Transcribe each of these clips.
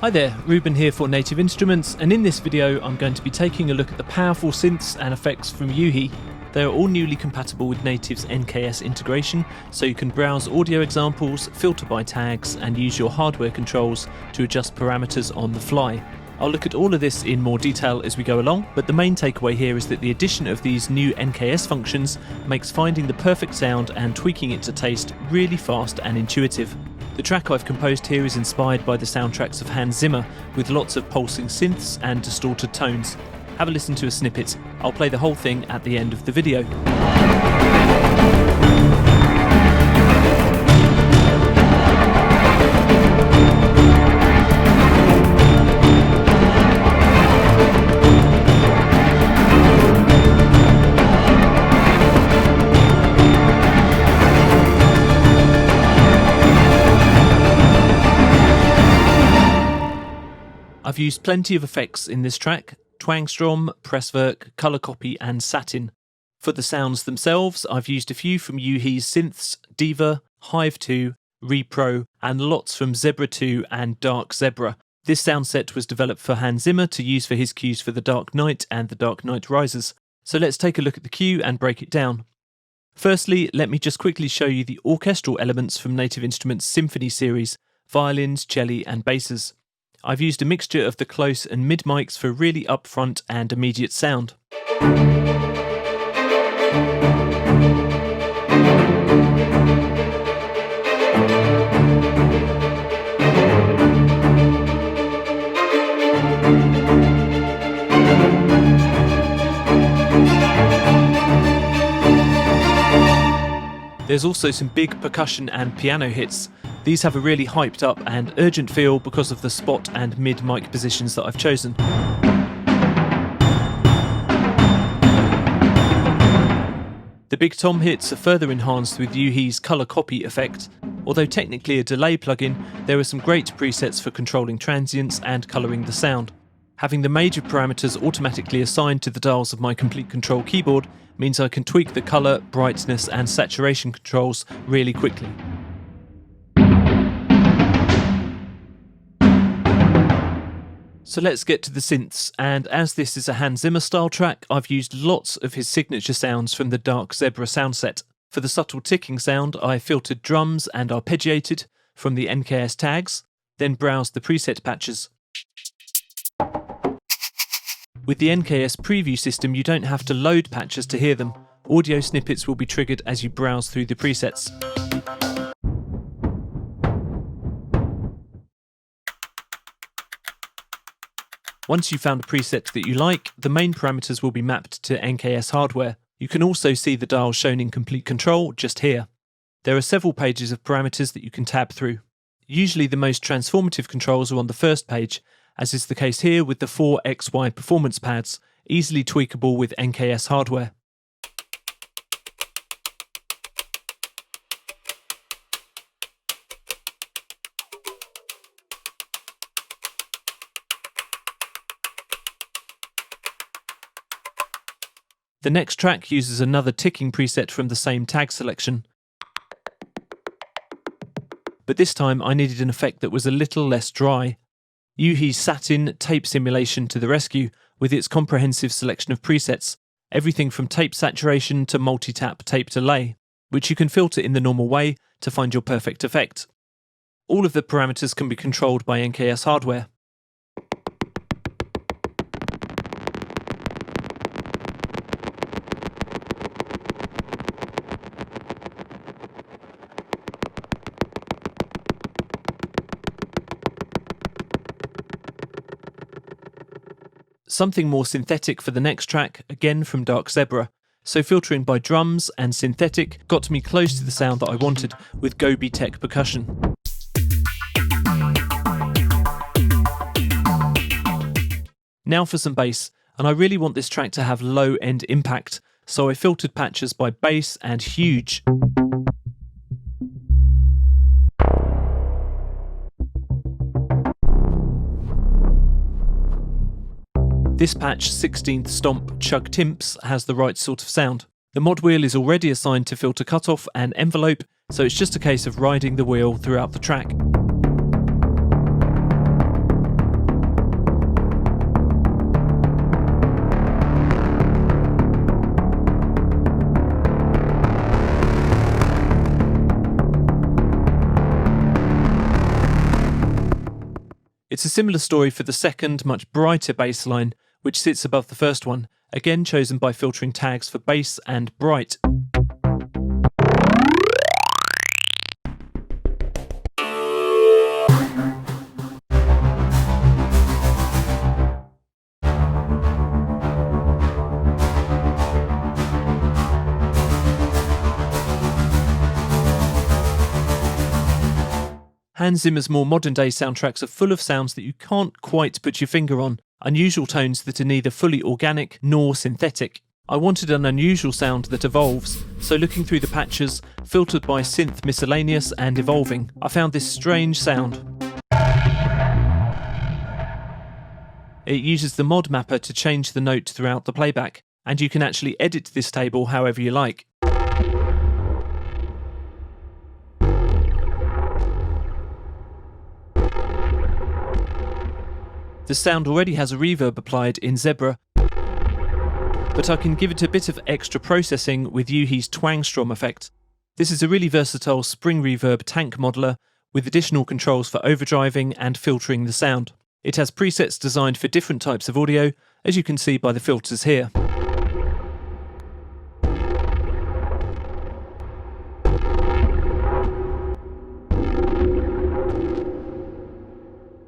Hi there, Reuben here for Native Instruments, and in this video I'm going to be taking a look at the powerful synths and effects from Yuhi. They are all newly compatible with Native's NKS integration, so you can browse audio examples, filter by tags, and use your hardware controls to adjust parameters on the fly. I'll look at all of this in more detail as we go along, but the main takeaway here is that the addition of these new NKS functions makes finding the perfect sound and tweaking it to taste really fast and intuitive. The track I've composed here is inspired by the soundtracks of Hans Zimmer, with lots of pulsing synths and distorted tones. Have a listen to a snippet. I'll play the whole thing at the end of the video. I've used plenty of effects in this track: Twangstrom, Presswerk, Color Copy and Satin. For the sounds themselves, I've used a few from Yuhi's Synths, Diva, Hive 2, Repro, and lots from Zebra 2 and Dark Zebra. This sound set was developed for Hans Zimmer to use for his cues for The Dark Knight and The Dark Knight Rises. So let's take a look at the cue and break it down. Firstly, let me just quickly show you the orchestral elements from Native Instruments' Symphony series: violins, cello and basses. I've used a mixture of the close and mid mics for really upfront and immediate sound. There's also some big percussion and piano hits. These have a really hyped up and urgent feel because of the spot and mid mic positions that I've chosen. The big tom hits are further enhanced with Yuhi's Color Copy effect. Although technically a delay plugin, there are some great presets for controlling transients and colouring the sound. Having the major parameters automatically assigned to the dials of my Complete Control keyboard means I can tweak the colour, brightness and saturation controls really quickly. So let's get to the synths, and as this is a Hans Zimmer style track, I've used lots of his signature sounds from the Dark Zebra sound set. For the subtle ticking sound, I filtered drums and arpeggiated from the NKS tags, then browsed the preset patches. With the NKS preview system, you don't have to load patches to hear them. Audio snippets will be triggered as you browse through the presets. Once you've found a preset that you like, the main parameters will be mapped to NKS hardware. You can also see the dials shown in Complete Control just here. There are several pages of parameters that you can tab through. Usually the most transformative controls are on the first page, as is the case here with the 4 XY performance pads, easily tweakable with NKS hardware. The next track uses another ticking preset from the same tag selection. But this time I needed an effect that was a little less dry. Yuhi's Satin tape simulation to the rescue with its comprehensive selection of presets, everything from tape saturation to multi-tap tape delay, which you can filter in the normal way to find your perfect effect. All of the parameters can be controlled by NKS hardware. Something more synthetic for the next track, again from Dark Zebra. So filtering by drums and synthetic got me close to the sound that I wanted with Gobi Tech percussion. Now for some bass, and I really want this track to have low end impact, so I filtered patches by bass and huge. This patch, 16th Stomp Chug Timps, has the right sort of sound. The mod wheel is already assigned to filter cutoff and envelope, so it's just a case of riding the wheel throughout the track. It's a similar story for the second, much brighter bass line, which sits above the first one, again chosen by filtering tags for bass and bright. Hans Zimmer's more modern-day soundtracks are full of sounds that you can't quite put your finger on, unusual tones that are neither fully organic nor synthetic. I wanted an unusual sound that evolves, so looking through the patches, filtered by synth miscellaneous and evolving, I found this strange sound. It uses the mod mapper to change the note throughout the playback, and you can actually edit this table however you like. The sound already has a reverb applied in Zebra, but I can give it a bit of extra processing with Yuhi's Twangstrom effect. This is a really versatile spring reverb tank modeler with additional controls for overdriving and filtering the sound. It has presets designed for different types of audio, as you can see by the filters here.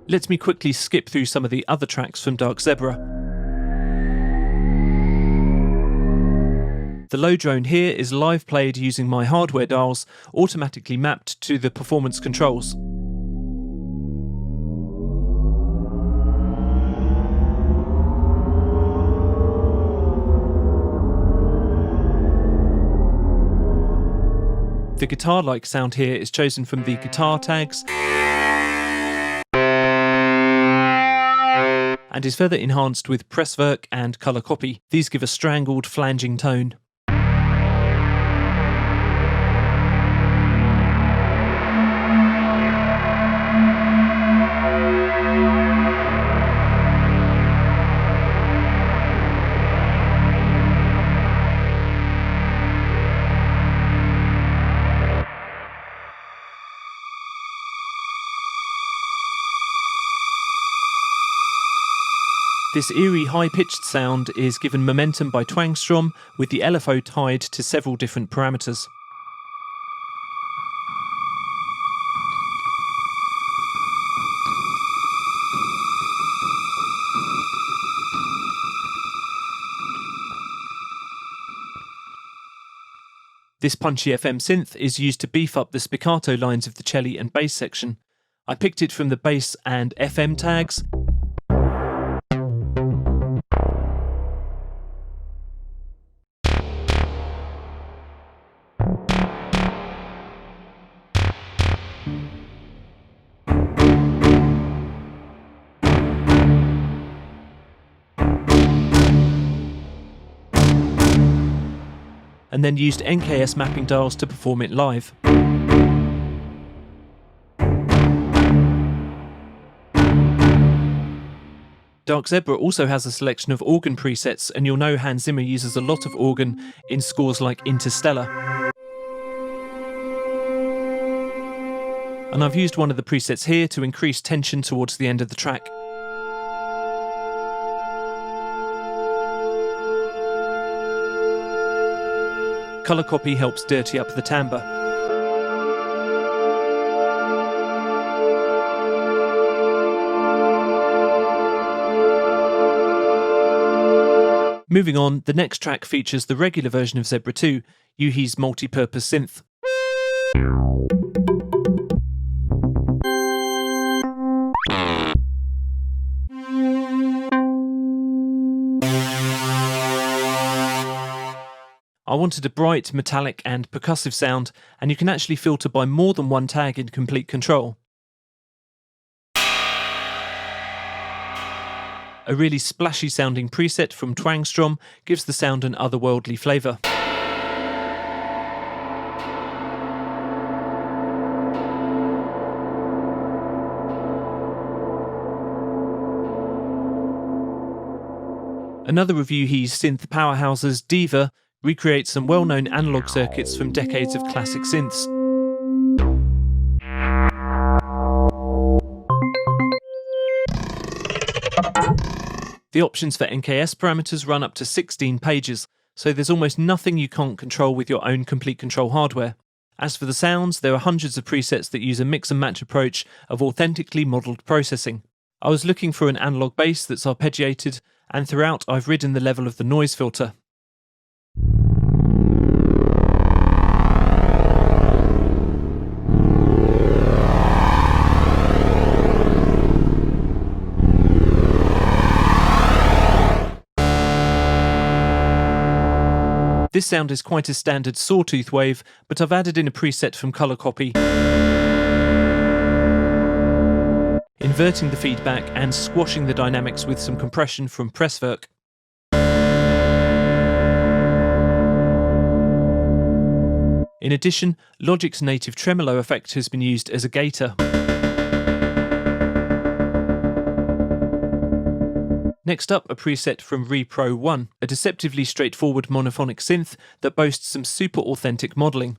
Let me quickly skip through some of the other tracks from Dark Zebra. The low drone here is live played using my hardware dials, automatically mapped to the performance controls. The guitar-like sound here is chosen from the guitar tags and is further enhanced with presswork and colour copy. These give a strangled, flanging tone. This eerie high-pitched sound is given momentum by Twangstrom, with the LFO tied to several different parameters. This Punchy FM synth is used to beef up the spiccato lines of the cello and bass section. I picked it from the bass and FM tags, and then used NKS mapping dials to perform it live. Dark Zebra also has a selection of organ presets, and you'll know Hans Zimmer uses a lot of organ in scores like Interstellar. And I've used one of the presets here to increase tension towards the end of the track. Colour copy helps dirty up the timbre. Moving on, the next track features the regular version of Zebra 2, Yuhi's multi-purpose synth. I wanted a bright, metallic and percussive sound, and you can actually filter by more than one tag in Complete Kontrol. A really splashy sounding preset from Twangstrom gives the sound an otherworldly flavour. Another of Yuhi's synth powerhouses, Diva, recreates some well-known analog circuits from decades of classic synths. The options for NKS parameters run up to 16 pages, so there's almost nothing you can't control with your own Complete Control hardware. As for the sounds, there are hundreds of presets that use a mix and match approach of authentically modelled processing. I was looking for an analog bass that's arpeggiated, and throughout I've ridden the level of the noise filter. This sound is quite a standard sawtooth wave, but I've added in a preset from Color Copy, inverting the feedback and squashing the dynamics with some compression from Presswerk. In addition, Logic's native tremolo effect has been used as a gator. Next up, a preset from Repro 1, a deceptively straightforward monophonic synth that boasts some super authentic modelling.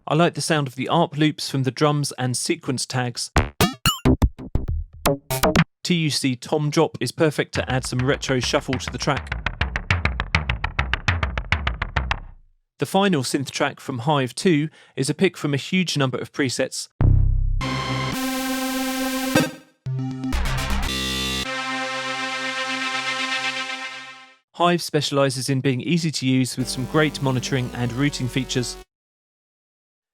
I like the sound of the ARP loops from the drums and sequence tags. TUC tom drop is perfect to add some retro shuffle to the track. The final synth track from Hive 2 is a pick from a huge number of presets. Hive specialises in being easy to use with some great monitoring and routing features.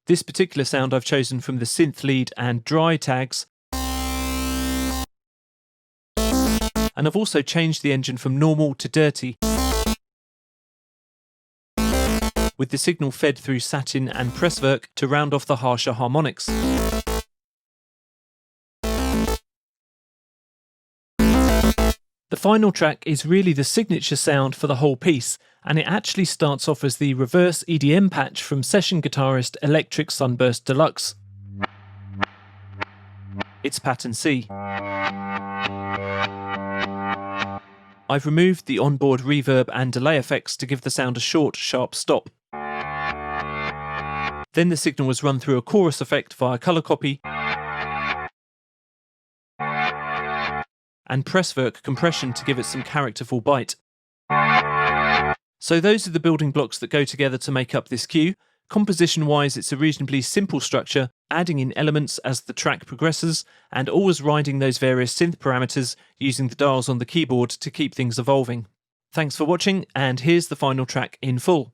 This particular sound I've chosen from the synth lead and dry tags, and I've also changed the engine from normal to dirty, with the signal fed through Satin and Presswerk to round off the harsher harmonics. The final track is really the signature sound for the whole piece, and it actually starts off as the reverse EDM patch from session guitarist Electric Sunburst Deluxe. It's pattern C. I've removed the onboard reverb and delay effects to give the sound a short, sharp stop. Then the signal was run through a chorus effect via Color Copy and Presswerk compression to give it some characterful bite. So those are the building blocks that go together to make up this cue. Composition-wise, it's a reasonably simple structure, adding in elements as the track progresses, and always riding those various synth parameters using the dials on the keyboard to keep things evolving. Thanks for watching, and here's the final track in full.